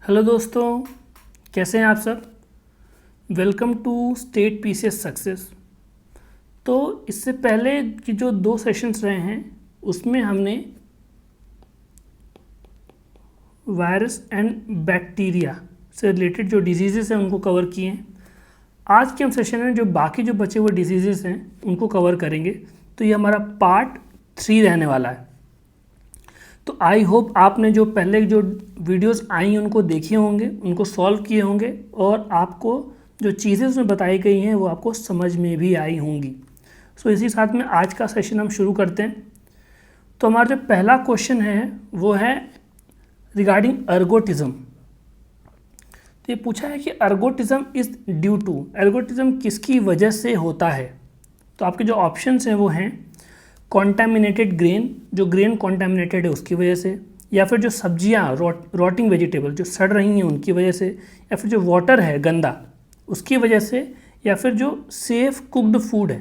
Hello दोस्तों, कैसे हैं आप सब। Welcome to state PCS success. तो इससे पहले कि जो 2 सेशंस रहे हैं उसमें हमने वायरस एंड बैक्टीरिया से रिलेटेड जो डिजीज़ेस हैं उनको कवर किए हैं। आज के हम सेशन में जो बाकी जो बचे हुए डिजीज़ेस हैं उनको कवर करेंगे। तो ये हमारा पार्ट 3 रहने वाला है। तो आई होप आपने जो पहले जो वीडियोस आई उनको देखे होंगे, उनको सॉल्व किए होंगे और आपको जो चीज़ें उसमें बताई गई हैं वो आपको समझ में भी आई होंगी। सो इसी साथ में आज का सेशन हम शुरू करते हैं। तो हमारा जो पहला क्वेश्चन है वो है रिगार्डिंग अर्गोटिज्म। तो ये पूछा है कि ergotism is due to, ergotism किसकी वजह से होता है। तो आपके जो ऑप्शंस हैं वो हैं कॉन्टामिनेटेड ग्रेन, जो ग्रेन कॉन्टामिनेटेड है उसकी वजह से, या फिर जो सब्जियां रॉटिंग वेजिटेबल जो सड़ रही हैं उनकी वजह से, या फिर जो वाटर है गंदा उसकी वजह से, या फिर जो सेफ कुक्ड फूड है।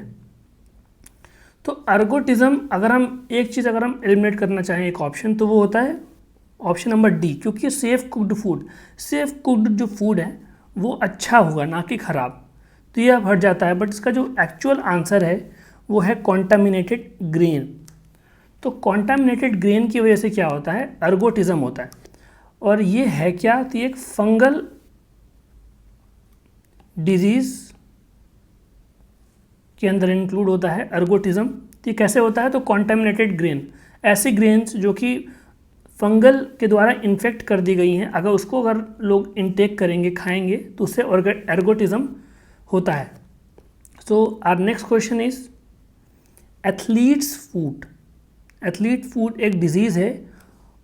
तो अर्गोटिज्म अगर हम एक चीज़ अगर हम एलिमिनेट करना चाहें एक ऑप्शन, तो वो होता है ऑप्शन नंबर डी, क्योंकि safe cooked food, safe cooked जो फूड है वो अच्छा होगा ना कि ख़राब। तो ये अब हट जाता है। बट इसका जो एक्चुअल आंसर है वो है कॉन्टामिनेटेड ग्रेन। तो कॉन्टामिनेटेड ग्रेन की वजह से क्या होता है, अर्गोटिज्म होता है। और ये है क्या, तो ये एक फंगल डिजीज़ के अंदर इंक्लूड होता है अर्गोटिज्म। तो ये कैसे होता है, तो कॉन्टामिनेटेड ग्रेन, ऐसी ग्रेन्स जो कि फंगल के द्वारा इन्फेक्ट कर दी गई हैं, अगर लोग इनटेक करेंगे, खाएंगे, तो उससे अर्गोटिज्म होता है। So our next question is athlete's foot. Athlete foot एक डिजीज़ है,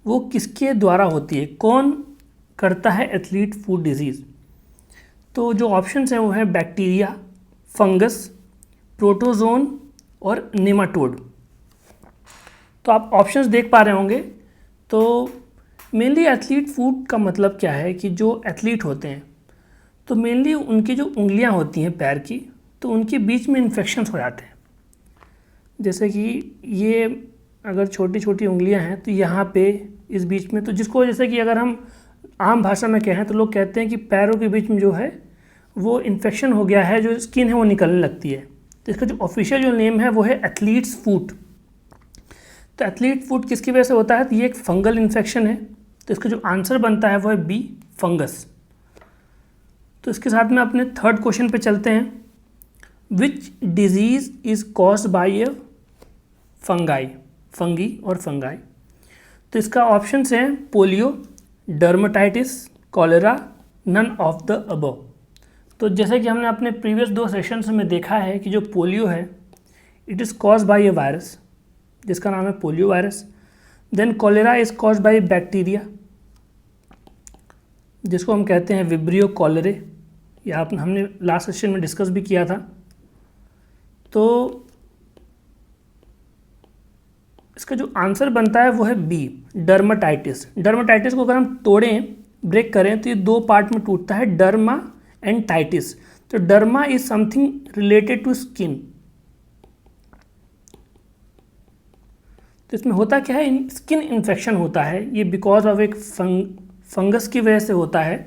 वो किसके द्वारा होती है, कौन करता है एथलीट फूट डिजीज़। तो जो ऑप्शंस हैं वो है बैक्टीरिया, फंगस, प्रोटोजोन और नेमाटोड। तो आप ऑप्शंस देख पा रहे होंगे। तो मेनली एथलीट फूट का मतलब क्या है कि जो एथलीट होते हैं तो मेनली उनकी जो उंगलियां होती हैं पैर की, तो उनके बीच में इन्फेक्शंस हो जाते हैं। जैसे कि ये अगर छोटी छोटी उंगलियां हैं तो यहाँ पे इस बीच में, तो जिसको जैसे कि अगर हम आम भाषा में कहें तो लोग कहते हैं कि पैरों के बीच में जो है वो इन्फेक्शन हो गया है, जो स्किन है वो निकलने लगती है। तो इसका जो ऑफिशियल जो नेम है वो है एथलीट्स फूट। तो एथलीट फूट किसकी वजह से होता है, तो ये एक फंगल इन्फेक्शन है। तो इसका जो आंसर बनता है वो है बी, फंगस। तो इसके साथ में अपने थर्ड क्वेश्चन पे चलते हैं। Which disease is caused by a fungi, fungi और फंगाई। तो इसका ऑप्शंस हैं polio, dermatitis, cholera, none of the above. तो जैसे कि हमने अपने प्रीवियस 2 सेशंस में देखा है कि जो पोलियो है it is caused by a virus जिसका नाम है polio virus. Then cholera is caused by bacteria जिसको हम कहते हैं विब्रियो कॉलेरे, या हमने लास्ट सेशन में डिस्कस भी किया था। तो इसका जो आंसर बनता है वो है बी, डर्मेटाइटिस। डर्मेटाइटिस को अगर हम तोड़ें, ब्रेक करें, तो ये 2 पार्ट में टूटता है, डर्मा एंड टाइटिस। तो derma is something related to skin. तो इसमें होता क्या है, स्किन इन्फेक्शन होता है, ये बिकॉज ऑफ एक फंगस की वजह से होता है।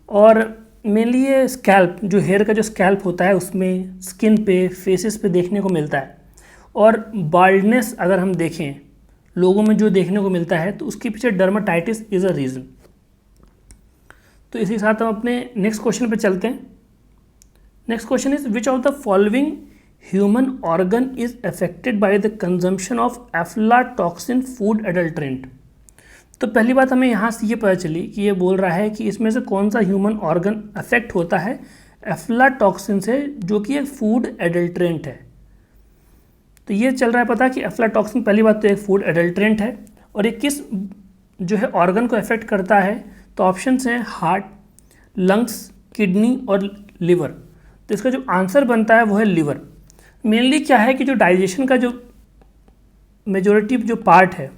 और मेनली ये स्कैल्प, जो हेयर का जो स्कैल्प होता है उसमें, स्किन पे, फेसेस पे देखने को मिलता है। और बाल्डनेस अगर हम देखें लोगों में जो देखने को मिलता है, तो उसके पीछे डर्मेटाइटिस इज़ अ रीज़न। तो इसी साथ हम अपने नेक्स्ट क्वेश्चन पे चलते हैं। Next question is which of the following human organ is affected by the consumption of aflatoxin food adulterant. तो पहली बात हमें यहाँ से ये पता चली कि ये बोल रहा है कि इसमें से कौन सा ह्यूमन ऑर्गन अफेक्ट होता है एफ्लाटॉक्सिन से, जो कि एक फूड एडल्ट्रेंट है। तो ये चल रहा है पता कि एफ्लाटॉक्सिन पहली बात तो एक फूड एडल्ट्रेंट है, और ये किस जो है ऑर्गन को अफेक्ट करता है। तो ऑप्शंस हैं हार्ट, लंग्स, किडनी और लिवर। तो इसका जो आंसर बनता है वो है लिवर। मेनली क्या है कि जो डाइजेशन का जो मेजॉरिटी जो पार्ट है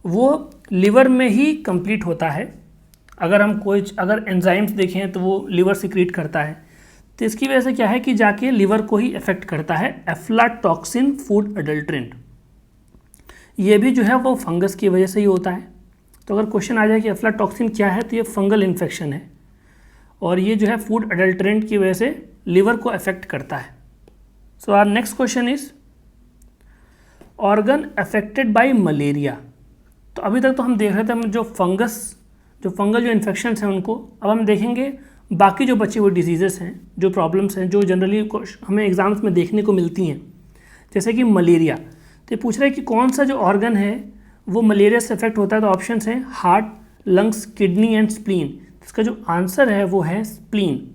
वो लिवर में ही कंप्लीट होता है। अगर एंजाइम्स देखें तो वो लिवर सिक्रीट करता है। तो इसकी वजह से क्या है कि जाके लिवर को ही अफेक्ट करता है एफ्लाटॉक्सिन फूड एडल्ट्रेंट। ये भी जो है वो फंगस की वजह से ही होता है। तो अगर क्वेश्चन आ जाए कि अफ्लाटॉक्सिन क्या है, तो ये फंगल इन्फेक्शन है और ये जो है फूड अडल्ट्रेंट की वजह से लिवर को अफेक्ट करता है। So our next question is organ affected by malaria. तो अभी तक तो हम देख रहे थे जो फंगल जो इन्फेक्शंस हैं उनको। अब हम देखेंगे बाकी जो बचे हुए डिजीज़ेस हैं, जो प्रॉब्लम्स हैं, जो जनरली हमें एग्जाम्स में देखने को मिलती हैं, जैसे कि मलेरिया। तो ये पूछ रहा है कि कौन सा जो ऑर्गन है वो मलेरिया से अफेक्ट होता है। तो ऑप्शंस हैं heart, lungs, kidney and spleen. इसका जो आंसर है वो है स्प्लीन।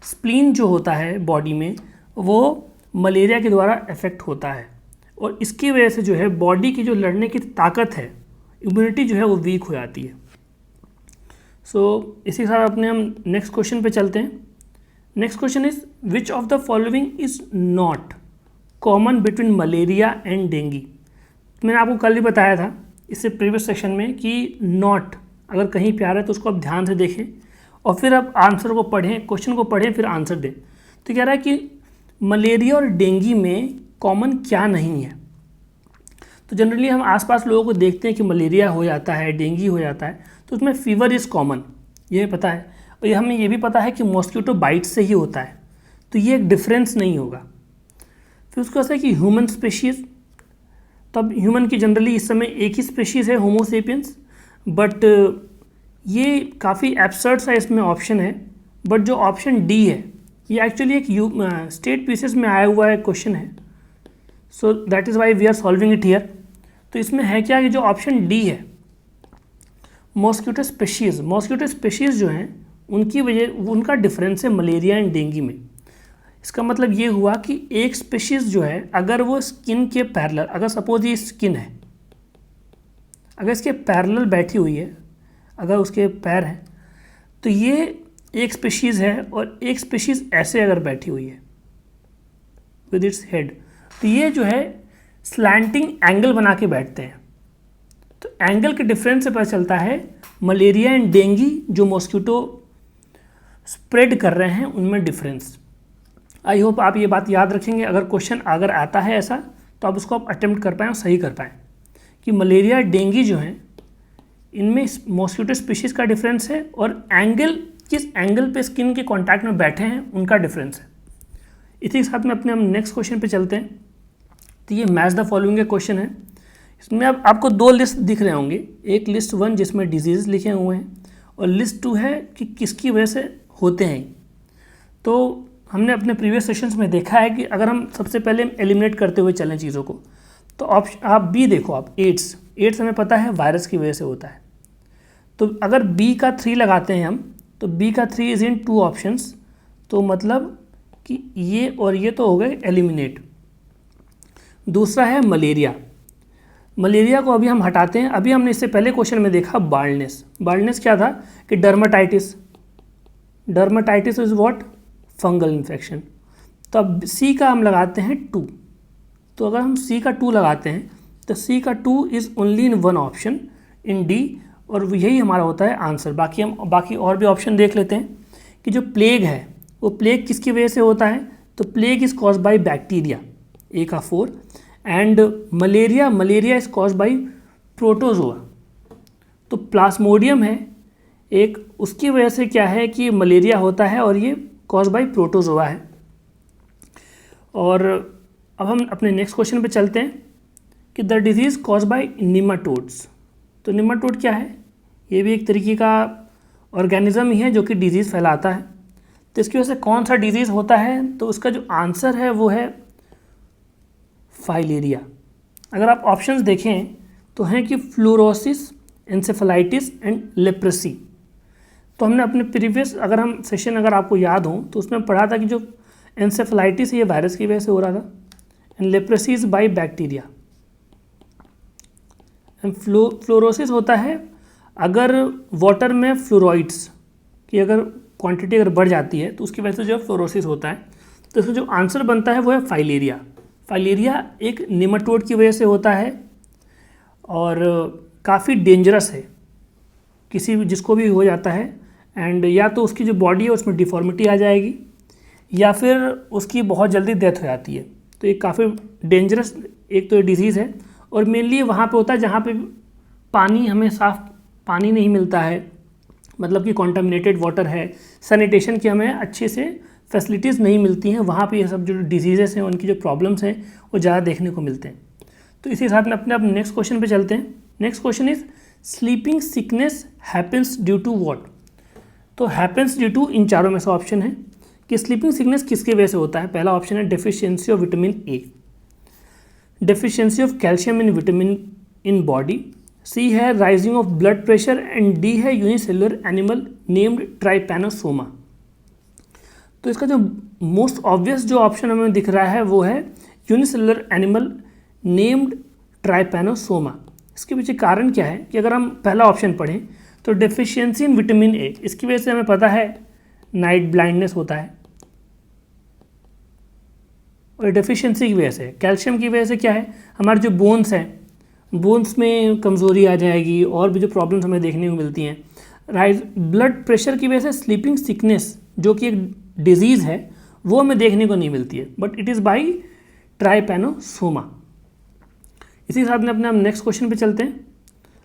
स्प्लीन जो होता है बॉडी में वो मलेरिया के द्वारा अफेक्ट होता है और इसकी वजह से जो है बॉडी की जो लड़ने की ताकत है, इम्यूनिटी जो है वो वीक हो जाती है। इसी के साथ अपने हम नेक्स्ट क्वेश्चन पे चलते हैं। Next question is which of the following is not common between malaria and dinghy. मैंने आपको कल ही बताया था इससे प्रीवियस सेक्शन में कि नॉट अगर कहीं पे आ रहा है तो उसको आप ध्यान से देखें और फिर आप आंसर को पढ़ें, क्वेश्चन को पढ़ें, फिर आंसर दें। तो कह रहा है कि मलेरिया और डेंगी में कॉमन क्या नहीं है। तो जनरली हम आसपास लोगों को देखते हैं कि मलेरिया हो जाता है, डेंगी हो जाता है, तो उसमें फीवर इज़ कॉमन, ये पता है। और ये हमें ये भी पता है कि मॉस्किटो बाइट से ही होता है, तो ये एक डिफरेंस नहीं होगा। फिर उसको ऐसा है कि ह्यूमन स्पेशीज़, तो अब ह्यूमन की जनरली इस समय एक ही स्पेशीज़ है, होमो सेपियंस, बट ये काफ़ी एब्सर्ड सा इसमें ऑप्शन है। बट जो ऑप्शन डी है ये एक्चुअली एक स्टेट पीसेस में आया हुआ है क्वेश्चन है, so that is why we are solving it here. तो इसमें है क्या कि जो ऑप्शन डी है मॉस्किटो स्पेशीज़ जो हैं उनकी वजह उनका डिफरेंस है मलेरिया एंड डेंगी में। इसका मतलब ये हुआ कि एक स्पेशीज़ जो है अगर वो स्किन के पैरेलल, अगर सपोज ये स्किन है, अगर इसके पैरेलल बैठी हुई है, अगर उसके पैर हैं, तो ये एक स्पेशीज़ है और एक स्पेशीज़ ऐसे अगर बैठी हुई है विद इट्स हेड, तो ये जो है स्लैंटिंग एंगल बना के बैठते हैं। तो एंगल के डिफरेंस से पता चलता है मलेरिया एंड डेंगी जो मॉस्किटो स्प्रेड कर रहे हैं उनमें डिफरेंस। आई होप आप ये बात याद रखेंगे। अगर क्वेश्चन अगर आता है ऐसा तो आप उसको आप अटेम्प्ट कर पाएँ और सही कर पाएँ कि मलेरिया डेंगी जो हैं इनमें मॉस्किटो स्पीशीज़ का डिफरेंस है और एंगल, किस एंगल पे स्किन के कांटेक्ट में बैठे हैं उनका डिफरेंस है। इसी के साथ में अपने हम नेक्स्ट क्वेश्चन पे चलते हैं। तो ये मैच द फॉलोइंग का क्वेश्चन है। इसमें अब आपको दो लिस्ट दिख रहे होंगे, एक लिस्ट 1 जिसमें डिजीज़ लिखे हुए हैं और लिस्ट 2 है कि किसकी वजह से होते हैं। तो हमने अपने प्रीवियस सेशंस में देखा है कि अगर हम सबसे पहले एलिमिनेट करते हुए चलें चीज़ों को, तो आप बी देखो, आप एड्स हमें पता है वायरस की वजह से होता है। तो अगर बी का 3 लगाते हैं हम, तो बी का 3 इज़ इन 2 ऑप्शंस, तो मतलब कि ये और ये तो हो गए एलिमिनेट। दूसरा है मलेरिया को अभी हम हटाते हैं। अभी हमने इससे पहले क्वेश्चन में देखा बाल्डनेस क्या था कि dermatitis is what, fungal infection. तो अब सी का हम लगाते हैं 2, तो अगर हम सी का 2 लगाते हैं तो सी का 2 is only in 1 option in D और यही हमारा होता है आंसर। बाकी और भी ऑप्शन देख लेते हैं कि जो प्लेग है वो प्लेग किसकी वजह से होता है। तो plague is caused by bacteria, A का 4, and malaria is caused by protozoa. तो प्लाज्मोडियम है एक, उसकी वजह से क्या है कि मलेरिया होता है और ये कॉज्ड बाय प्रोटोजोआ है। और अब हम अपने नेक्स्ट क्वेश्चन पे चलते हैं कि the disease caused by nematodes. तो निमाटोड क्या है, ये भी एक तरीके का ऑर्गेनिज्म ही है जो कि डिजीज़ फैलाता है। तो इसकी वजह से कौन सा डिजीज़ होता है, तो उसका जो आंसर है वो है फाइलेरिया। अगर आप ऑप्शंस देखें तो हैं कि फ्लोरोसिस, एंसेफेलाइटिस एंड लेप्रेसी। तो हमने अपने प्रीवियस अगर आपको याद हो तो उसमें पढ़ा था कि जो एंसेफेलाइटिस ये वायरस की वजह से हो रहा था and leprosy is by bacteria and fluorosis होता है अगर वाटर में फ्लोराइड्स की अगर क्वांटिटी अगर बढ़ जाती है तो उसकी वजह से जो फ्लोरोसिस होता है। तो इसका जो आंसर बनता है वो है फाइलेरिया एक निमाटोड की वजह से होता है और काफ़ी डेंजरस है किसी भी जिसको भी हो जाता है। एंड या तो उसकी जो बॉडी है उसमें डिफॉर्मिटी आ जाएगी या फिर उसकी बहुत जल्दी डेथ हो जाती है। तो ये काफ़ी डेंजरस एक तो डिजीज़ है और मेनली वहाँ पे होता है जहाँ पे पानी हमें साफ पानी नहीं मिलता है, मतलब कि कॉन्टामिनेटेड वाटर है, सैनिटेशन की हमें अच्छे से फैसिलिटीज़ नहीं मिलती हैं, वहाँ पे ये सब जो डिजीज़ेस हैं, उनकी जो प्रॉब्लम्स हैं वो ज़्यादा देखने को मिलते हैं। तो इसी साथ में अपने अब नेक्स्ट क्वेश्चन पे चलते हैं। Next question is sleeping sickness happens due to what. तो हैपन्स ड्यू टू इन चारों में से ऑप्शन है कि स्लीपिंग सिकनेस किसके वजह से होता है। पहला ऑप्शन है deficiency of vitamin A, deficiency of calcium in vitamin in body, C है rising of blood pressure and D है यूनिसेलुलर एनिमल नेम्ड ट्राइपैनोसोमा। तो इसका जो मोस्ट ऑब्वियस जो ऑप्शन हमें दिख रहा है वो है यूनिसेलुलर एनिमल नेम्ड ट्राइपैनोसोमा। इसके पीछे कारण क्या है कि अगर हम पहला ऑप्शन पढ़ें तो डेफिशिएंसी इन विटामिन ए, इसकी वजह से हमें पता है नाइट ब्लाइंडनेस होता है, और डेफिशिएंसी की वजह से कैल्शियम की वजह से क्या है, हमारे जो बोन्स हैं, बोन्स में कमज़ोरी आ जाएगी और भी जो प्रॉब्लम्स हमें देखने को मिलती हैं। राइज ब्लड प्रेशर की वजह से स्लीपिंग सिकनेस जो कि एक डिजीज़ है वो हमें देखने को नहीं मिलती है, but it is by trypanosoma. इसी साथ में अपने हम नेक्स्ट क्वेश्चन पे चलते हैं,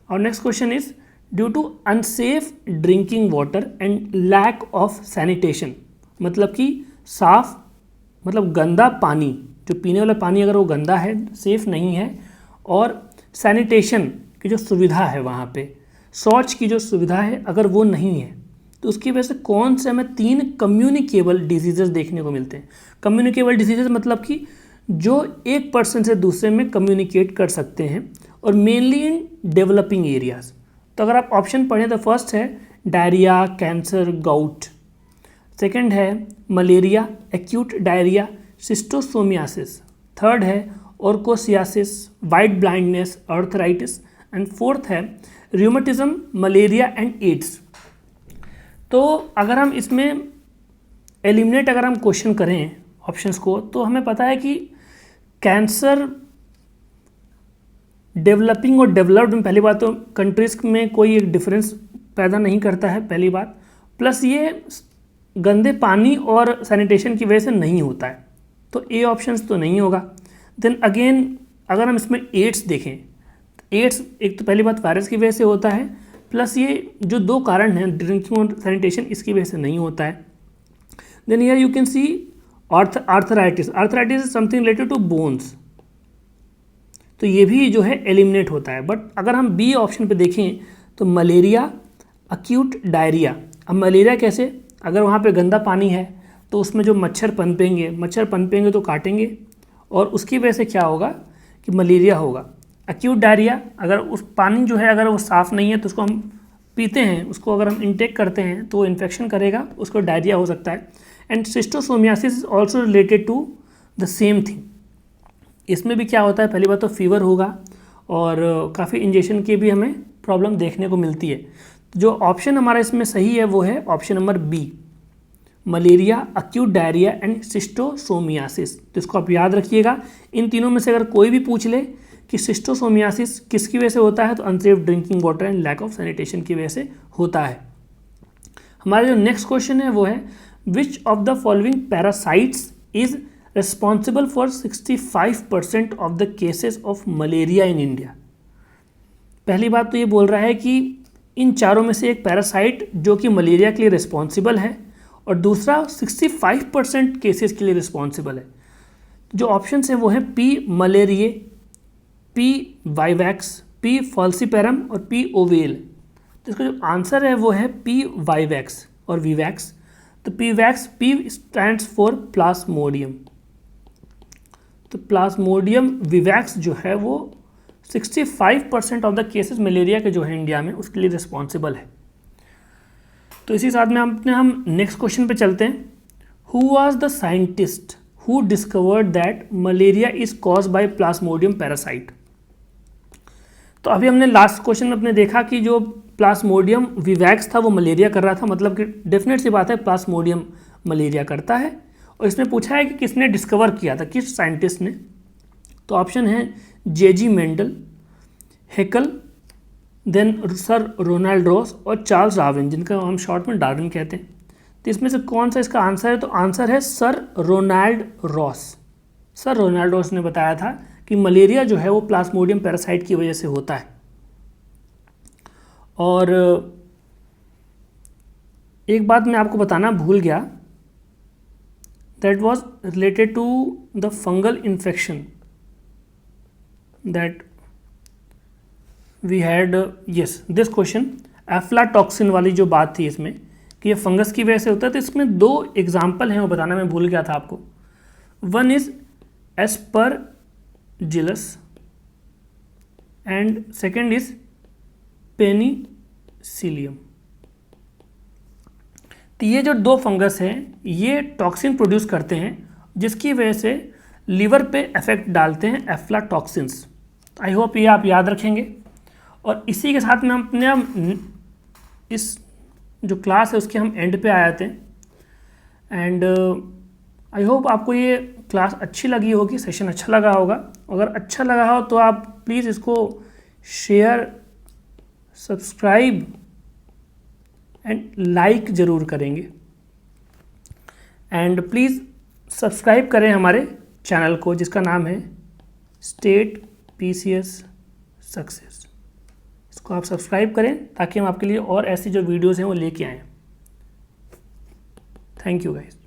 और next question is due to unsafe drinking water and lack of sanitation, मतलब कि साफ मतलब गंदा पानी, जो पीने वाला पानी अगर वो गंदा है, सेफ नहीं है, और सैनिटेशन की जो सुविधा है वहाँ पे, शौच की जो सुविधा है अगर वो नहीं है, तो उसकी वजह से कौन से हमें 3 कम्युनिकेबल डिजीजेस देखने को मिलते हैं। कम्युनिकेबल डिजीजेस मतलब कि जो एक पर्सन से दूसरे में कम्युनिकेट कर सकते हैं, और मेनली इन डेवलपिंग एरियाज। तो अगर आप ऑप्शन पढ़ें तो फर्स्ट है डायरिया, कैंसर, गाउट, सेकंड है malaria, acute diarrhoea, schistosomiasis, third है ऑर्कोसियासिस, white blindness, arthritis, and fourth है रूमेटिज्म, मलेरिया एंड एड्स। तो अगर हम इसमें एलिमिनेट अगर हम क्वेश्चन करें ऑप्शंस को, तो हमें पता है कि कैंसर डेवलपिंग और डेवलप्ड में पहली बात तो कंट्रीज़ में कोई एक डिफरेंस पैदा नहीं करता है, पहली बात, प्लस ये गंदे पानी और सैनिटेशन की वजह से नहीं होता है, तो ए ऑप्शंस तो नहीं होगा। देन अगेन अगर हम इसमें एड्स देखें, एड्स एक तो पहली बात वायरस की वजह से होता है, प्लस ये जो 2 कारण हैं ड्रिंकिंग और सैनिटेशन, इसकी वजह से नहीं होता है। Then here you can see arthritis, arthritis is something related to bones, तो ये भी जो है एलिमिनेट होता है। बट अगर हम बी ऑप्शन पे देखें तो मलेरिया, एक्यूट डायरिया। अब मलेरिया कैसे, अगर वहाँ पे गंदा पानी है तो उसमें जो मच्छर पनपेंगे तो काटेंगे, और उसकी वजह से क्या होगा कि मलेरिया होगा। एक्यूट डायरिया, अगर उस पानी जो है अगर वो साफ़ नहीं है तो उसको हम पीते हैं, उसको अगर हम इंटेक करते हैं तो वो इन्फेक्शन करेगा, उसको डायरिया हो सकता है। And schistosomiasis is also related to the same thing. इसमें भी क्या होता है, पहली बात तो फीवर होगा और काफ़ी इंजेक्शन की भी हमें प्रॉब्लम देखने को मिलती है। जो ऑप्शन हमारा इसमें सही है वो है option number B, malaria, acute diarrhoea and schistosomiasis. तो इसको आप याद रखिएगा, इन तीनों में से अगर कोई भी पूछ ले कि सिस्टोसोमियासिस किसकी वजह से होता है, तो unsafe drinking water and lack of sanitation की वजह से होता है। हमारा जो नेक्स्ट क्वेश्चन है वो है which of the following parasites is responsible for 65% of the cases of malaria in India. पहली बात तो ये बोल रहा है कि इन चारों में से एक पैरासाइट जो कि मलेरिया के लिए रिस्पॉन्सिबल है, और दूसरा 65% केसेस के लिए रिस्पॉन्सिबल है। जो ऑप्शन हैं वो है P malariae, P vivax, P फॉल्सीपेरम और पी ओवेल। तो इसका जो आंसर है वो है पी वाइवैक्स और वीवैक्स। तो पी स्टैंड्स फॉर प्लाज्मोडियम। तो प्लाज्मोडियम विवैक्स जो है वो 65% ऑफ द केसेस मलेरिया के जो है इंडिया में उसके लिए रिस्पॉन्सिबल है। तो इसी साथ में हम नेक्स्ट क्वेश्चन पे चलते हैं। Who was the scientist who discovered that malaria is cause by Plasmodium parasite. तो अभी हमने लास्ट क्वेश्चन में अपने देखा कि जो प्लाज्मोडियम विवैक्स था वो मलेरिया कर रहा था, मतलब कि डेफिनेट सी बात है प्लाज्मोडियम मलेरिया करता है। और इसमें पूछा है कि किसने डिस्कवर किया था, किस साइंटिस्ट ने। तो ऑप्शन है J G. Mendel, Haeckel, then sir Ronald Ross और चार्ल्स डार्विन, जिनका हम शॉर्ट में डार्विन कहते हैं। तो इसमें से कौन सा इसका आंसर है, तो आंसर है sir Ronald Ross. Sir Ronald Ross ने बताया था कि मलेरिया जो है वो प्लाज्मोडियम पैरासाइट की वजह से होता है। और एक बात मैं आपको बताना भूल गया, that was related to the fungal infection that we had. Yes, this question aflatoxin वाली जो बात थी इसमें कि ये फंगस की वजह से होता है, तो इसमें 2 एग्जाम्पल हैं, वो बताना मैं भूल गया था आपको। One is Aspergillus and second is Penicillium. तो ये जो 2 फंगस हैं ये टॉक्सिन प्रोड्यूस करते हैं जिसकी वजह से लीवर पे इफेक्ट डालते हैं, एफ्लाटॉक्सिन्स। आई होप ये आप याद रखेंगे। और इसी के साथ में हम अपने इस जो क्लास है उसके हम एंड पे आए थे। एंड आई होप आपको ये क्लास अच्छी लगी होगी, सेशन अच्छा लगा होगा। अगर अच्छा लगा हो तो आप प्लीज़ इसको शेयर, सब्सक्राइब एंड लाइक ज़रूर करेंगे। एंड प्लीज़ सब्सक्राइब करें हमारे चैनल को जिसका नाम है स्टेट PCS सक्सेस। इसको आप सब्सक्राइब करें ताकि हम आपके लिए और ऐसी जो वीडियोज़ हैं वो लेके आएँ। Thank you guys.